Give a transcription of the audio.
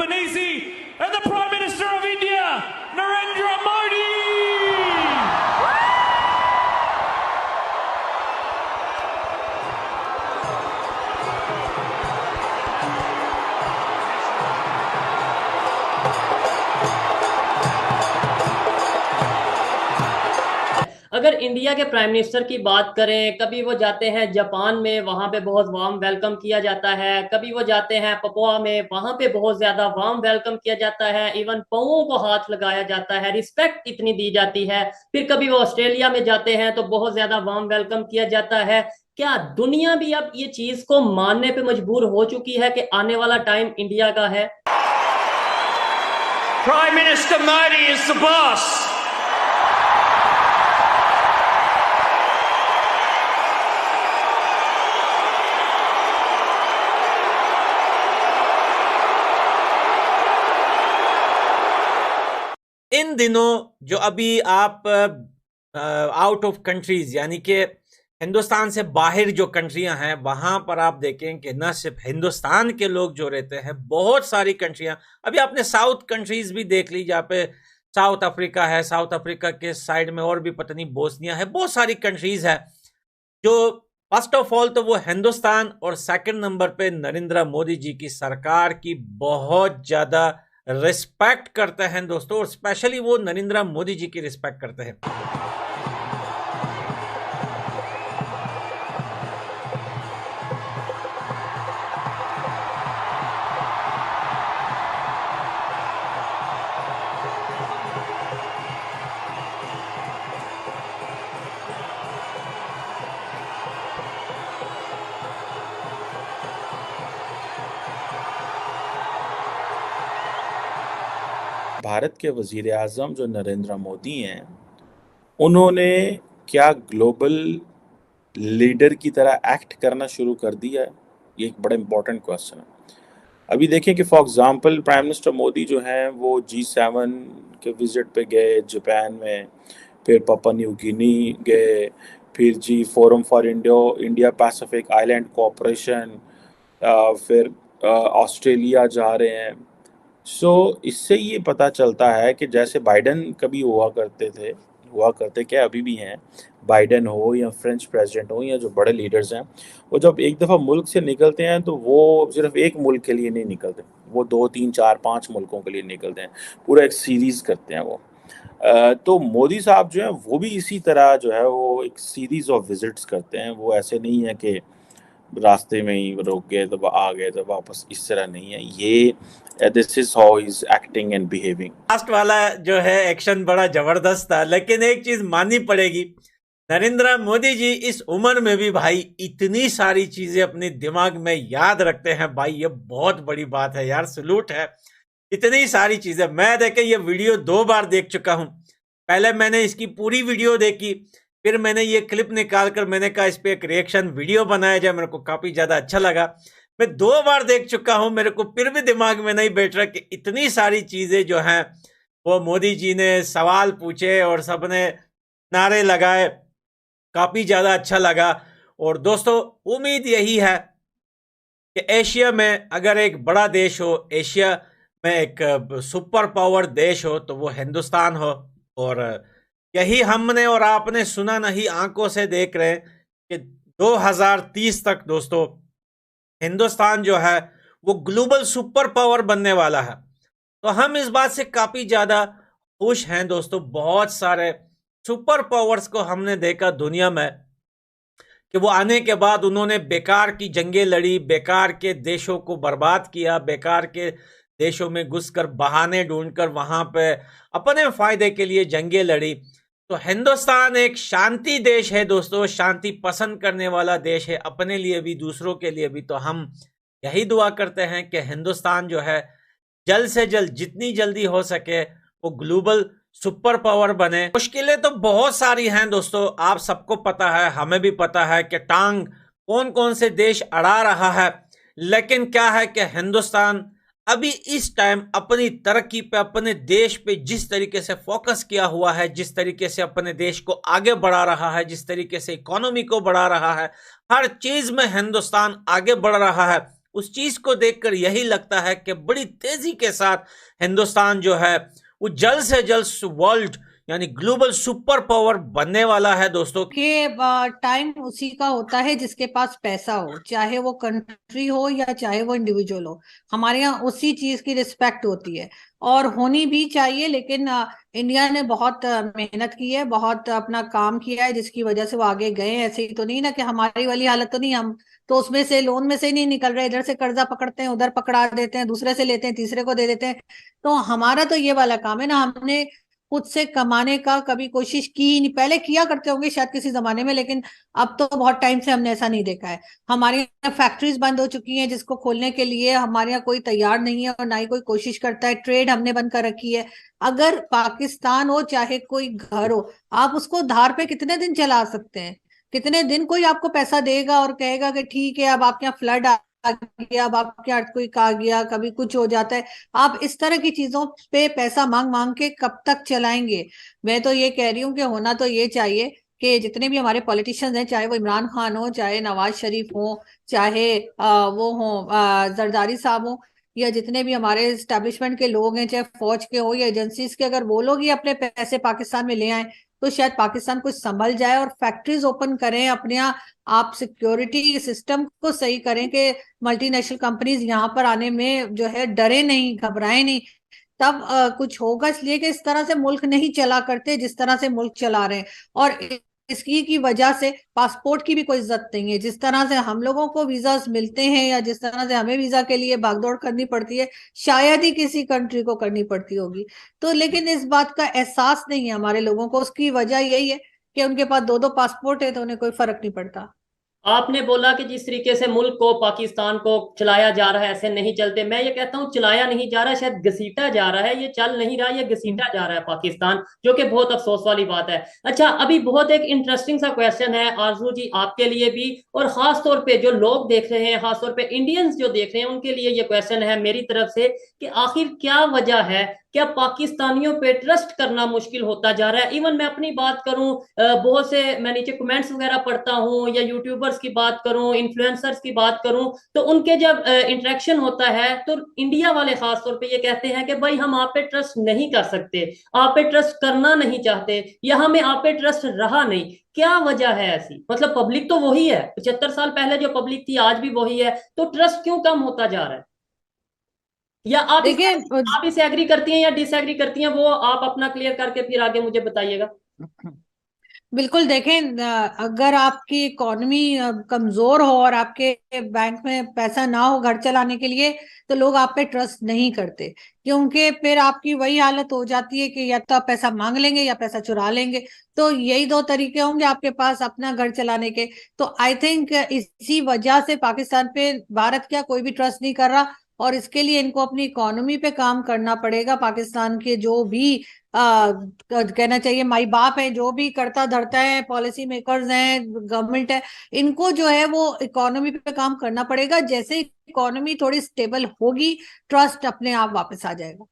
Albanese and the Prime Minister of India, Narendra Modi. अगर India के prime minister की बात करें, कभी वो जाते हैं जापान में, वहां पे बहुत वार्म वेलकम किया जाता है। कभी वो जाते हैं पपुआ में, वहां पे बहुत ज्यादा वार्म वेलकम किया जाता है। इवन पांवों को हाथ लगाया जाता है, रिस्पेक्ट इतनी दी जाती है। फिर कभी वो ऑस्ट्रेलिया में जाते हैं तो बहुत ज्यादा वार्म वेलकम किया जाता है। क्या दुनिया भी अब ये चीज को मानने पे मजबूर हो चुकी है कि आने वाला टाइम इंडिया का है? Prime Minister Modi is the boss. इन दिनों जो अभी आप आउट ऑफ कंट्रीज यानी कि हिंदुस्तान से बाहर जो कंट्रियां हैं वहां पर आप देखें कि न सिर्फ हिंदुस्तान के लोग जो रहते हैं, बहुत सारी कंट्रियां, अभी आपने साउथ कंट्रीज भी देख ली, जहाँ पे साउथ अफ्रीका है, साउथ अफ्रीका के साइड में और भी पता नहीं बोस्निया है, बहुत सारी कंट्रीज है जो फर्स्ट ऑफ ऑल तो वो हिंदुस्तान और सेकंड नंबर पे नरेंद्र मोदी जी की सरकार की बहुत ज्यादा रिस्पेक्ट करते हैं दोस्तों, और स्पेशली वो नरेंद्र मोदी जी की रिस्पेक्ट करते हैं। भारत के वज़ीर आज़म जो नरेंद्र मोदी हैं, उन्होंने क्या ग्लोबल लीडर की तरह एक्ट करना शुरू कर दिया है? ये एक बड़ा इम्पोर्टेंट क्वेश्चन है। अभी देखें कि for example prime minister Modi जो हैं वो G7 के विज़िट पे गए जापान में, फिर पापुआ न्यू गिनी गए, फिर जी forum for India Pacific island cooperation, फिर ऑस्ट्रेलिया जा रहे हैं। इससे ये पता चलता है कि जैसे बाइडन कभी हुआ करते क्या अभी भी हैं, बाइडन हो या फ्रेंच प्रेसिडेंट हो या जो बड़े लीडर्स हैं, वो जब एक दफ़ा मुल्क से निकलते हैं तो वो सिर्फ एक मुल्क के लिए नहीं निकलते, वो 2 3 4 5 मुल्कों के लिए निकलते हैं, पूरा एक सीरीज़ करते हैं वो। तो मोदी साहब जो हैं वो भी इसी तरह जो है वो एक सीरीज़ ऑफ विजिट्स करते हैं। वो ऐसे नहीं है कि रास्ते में ही रोक गए तो आ गए तो वापस, इस तरह नहीं है। ये this is how he is acting and behaving. Last वाला जो है एक्शन बड़ा जबरदस्त था, लेकिन एक चीज माननी पड़ेगी, नरेंद्र मोदी जी इस उम्र में भी भाई इतनी सारी चीजें अपने दिमाग में याद रखते हैं भाई, ये बहुत बड़ी बात है यार, सलूट है। इतनी सारी चीजें मैं देखे ये वीडियो 2 बार देख चुका हूं। पहले मैंने इसकी पूरी वीडियो देखी, फिर मैंने ये क्लिप निकालकर मैंने कहा इस पे एक रिएक्शन वीडियो बनाया जाए, मेरे को काफी ज्यादा अच्छा लगा। मैं 2 बार देख चुका हूं, मेरे को फिर भी दिमाग में नहीं बैठ रहा कि इतनी सारी चीजें जो हैं वो मोदी जी ने सवाल पूछे और सबने नारे लगाए, काफी ज्यादा अच्छा लगा। और दोस्तों उम्मीद यही है कि एशिया में अगर एक बड़ा देश हो, एशिया में एक सुपर पावर देश हो तो वो हिंदुस्तान हो। और यही हमने और आपने सुना नहीं, आंखों से देख रहे हैं कि 2030 तक दोस्तों हिंदुस्तान जो है वो ग्लोबल सुपर पावर बनने वाला है। तो हम इस बात से काफी ज्यादा खुश हैं दोस्तों। बहुत सारे सुपर पावर्स को हमने देखा दुनिया में कि वो आने के बाद उन्होंने बेकार की जंगें लड़ी, बेकार के देशों को बर्बाद किया, बेकार के देशों में घुसकर बहाने ढूंढकर वहां पे अपने फायदे के लिए जंगें लड़ी। तो हिंदुस्तान एक शांति देश है दोस्तों, शांति पसंद करने वाला देश है, अपने लिए भी दूसरों के लिए भी। तो हम यही दुआ करते हैं कि हिंदुस्तान जो है जल्द से जल्द, जितनी जल्दी हो सके, वो ग्लोबल सुपर पावर बने। मुश्किलें तो बहुत सारी हैं दोस्तों, आप सबको पता है, हमें भी पता है कि टांग कौन कौन से देश अड़ा रहा है। लेकिन क्या है कि हिंदुस्तान अभी इस टाइम अपनी तरक्की पे, अपने देश पे जिस तरीके से फोकस किया हुआ है, जिस तरीके से अपने देश को आगे बढ़ा रहा है, जिस तरीके से इकोनॉमी को बढ़ा रहा है, हर चीज में हिंदुस्तान आगे बढ़ रहा है। उस चीज को देखकर यही लगता है कि बड़ी तेजी के साथ हिंदुस्तान जो है वो जल्द से जल्द वर्ल्ड यानी ग्लोबल सुपर पावर बनने वाला है दोस्तों। कि टाइम उसी का होता है जिसके पास पैसा हो, चाहे वो कंट्री हो या चाहे वो इंडिविजुअल हो। हमारे यहाँ उसी चीज की रिस्पेक्ट होती है और होनी भी चाहिए। लेकिन इंडिया ने बहुत मेहनत की है, बहुत अपना काम किया है, जिसकी वजह से वो आगे गए। ऐसे ही तो नहीं ना कि हमारी वाली हालत तो नहीं, हम तो उसमें से लोन में से ही नहीं निकल रहे, इधर से कर्जा पकड़ते हैं, उधर पकड़ा देते हैं, दूसरे से लेते हैं, तीसरे को दे देते हैं। तो हमारा तो ये वाला काम है ना, हमने खुद से कमाने का कभी कोशिश की ही नहीं। पहले किया करते होंगे शायद किसी जमाने में, लेकिन अब तो बहुत टाइम से हमने ऐसा नहीं देखा है। हमारे यहाँ फैक्ट्रीज बंद हो चुकी हैं जिसको खोलने के लिए हमारे यहाँ कोई तैयार नहीं है और ना ही कोई कोशिश करता है। ट्रेड हमने बंद कर रखी है। अगर पाकिस्तान हो चाहे कोई घर हो, आप उसको धार पे कितने दिन चला सकते हैं? कितने दिन कोई आपको पैसा देगा और कहेगा कि ठीक है अब आपके यहाँ फ्लड आ गया, अब आपके अर्थक्वेक आ गया, कभी कुछ हो जाता है। आप इस तरह की चीजों पे पैसा मांग मांग के कब तक चलाएंगे? मैं तो ये कह रही हूँ कि होना तो ये चाहिए कि जितने भी हमारे पॉलिटिशियंस हैं, चाहे वो इमरान खान हो, चाहे नवाज शरीफ हो, चाहे वो हो जरदारी साहब हो, या जितने भी हमारे एस्टेब्लिशमेंट के लोग हैं, चाहे फौज के हो या एजेंसीज के, अगर वो लोग ही अपने पैसे पाकिस्तान में ले आए तो शायद पाकिस्तान कुछ संभल जाए और फैक्ट्रीज ओपन करें, अपने आप सिक्योरिटी सिस्टम को सही करें कि मल्टीनेशनल कंपनीज यहाँ पर आने में जो है डरे नहीं, घबराए नहीं। तब कुछ होगा। इसलिए कि इस तरह से मुल्क नहीं चला करते जिस तरह से मुल्क चला रहे हैं। और इसकी की वजह से पासपोर्ट की भी कोई इज्जत नहीं है। जिस तरह से हम लोगों को वीजा मिलते हैं या जिस तरह से हमें वीजा के लिए भागदौड़ करनी पड़ती है, शायद ही किसी कंट्री को करनी पड़ती होगी। तो लेकिन इस बात का एहसास नहीं है हमारे लोगों को। उसकी वजह यही है कि उनके पास दो दो पासपोर्ट है तो उन्हें कोई फर्क नहीं पड़ता। आपने बोला कि जिस तरीके से मुल्क को, पाकिस्तान को चलाया जा रहा है, ऐसे नहीं चलते। मैं ये कहता हूँ चलाया नहीं जा रहा है, शायद घसीटा जा रहा है। ये चल नहीं रहा, ये घसीटा जा रहा है पाकिस्तान, जो कि बहुत अफसोस वाली बात है। अच्छा, अभी बहुत एक इंटरेस्टिंग सा क्वेश्चन है आरजू जी, आपके लिए भी, और खास तौर पे जो लोग देख रहे हैं, खास तौर पे इंडियंस जो देख रहे हैं, उनके लिए ये क्वेश्चन है मेरी तरफ से कि आखिर क्या वजह है, क्या पाकिस्तानियों पे ट्रस्ट करना मुश्किल होता जा रहा है? इवन मैं अपनी बात करूं, बहुत से मैं नीचे कमेंट्स वगैरह पढ़ता हूं, या यूट्यूबर्स की बात करूं, इन्फ्लुएंसर्स की बात करूं, तो उनके जब इंटरेक्शन होता है तो इंडिया वाले खास तौर पे ये कहते हैं कि भाई हम आप पे ट्रस्ट नहीं कर सकते, आप पे ट्रस्ट करना नहीं चाहते, या हमें आप पे ट्रस्ट रहा नहीं। क्या वजह है ऐसी? मतलब पब्लिक तो वही है, 75 साल पहले जो पब्लिक थी आज भी वही है, तो ट्रस्ट क्यों कम होता जा रहा है? या देखिए, आप इसे एग्री करती हैं या डिसएग्री करती हैं, वो आप अपना क्लियर करके फिर आगे मुझे बताइएगा। बिल्कुल। देखें, अगर आपकी इकोनॉमी कमजोर हो और आपके बैंक में पैसा ना हो घर चलाने के लिए, तो लोग आप पे ट्रस्ट नहीं करते, क्योंकि फिर आपकी वही हालत हो जाती है कि या तो आप पैसा मांग लेंगे या पैसा चुरा लेंगे। तो यही दो तरीके होंगे आपके पास अपना घर चलाने के। तो आई थिंक इसी वजह से पाकिस्तान पे भारत क्या कोई भी ट्रस्ट नहीं कर रहा। और इसके लिए इनको अपनी इकोनॉमी पे काम करना पड़ेगा। पाकिस्तान के जो भी कहना चाहिए माई बाप है, जो भी करता धरता है, पॉलिसी मेकर्स हैं, गवर्नमेंट है, इनको जो है वो इकोनॉमी पे काम करना पड़ेगा। जैसे इकोनॉमी थोड़ी स्टेबल होगी, ट्रस्ट अपने आप वापस आ जाएगा।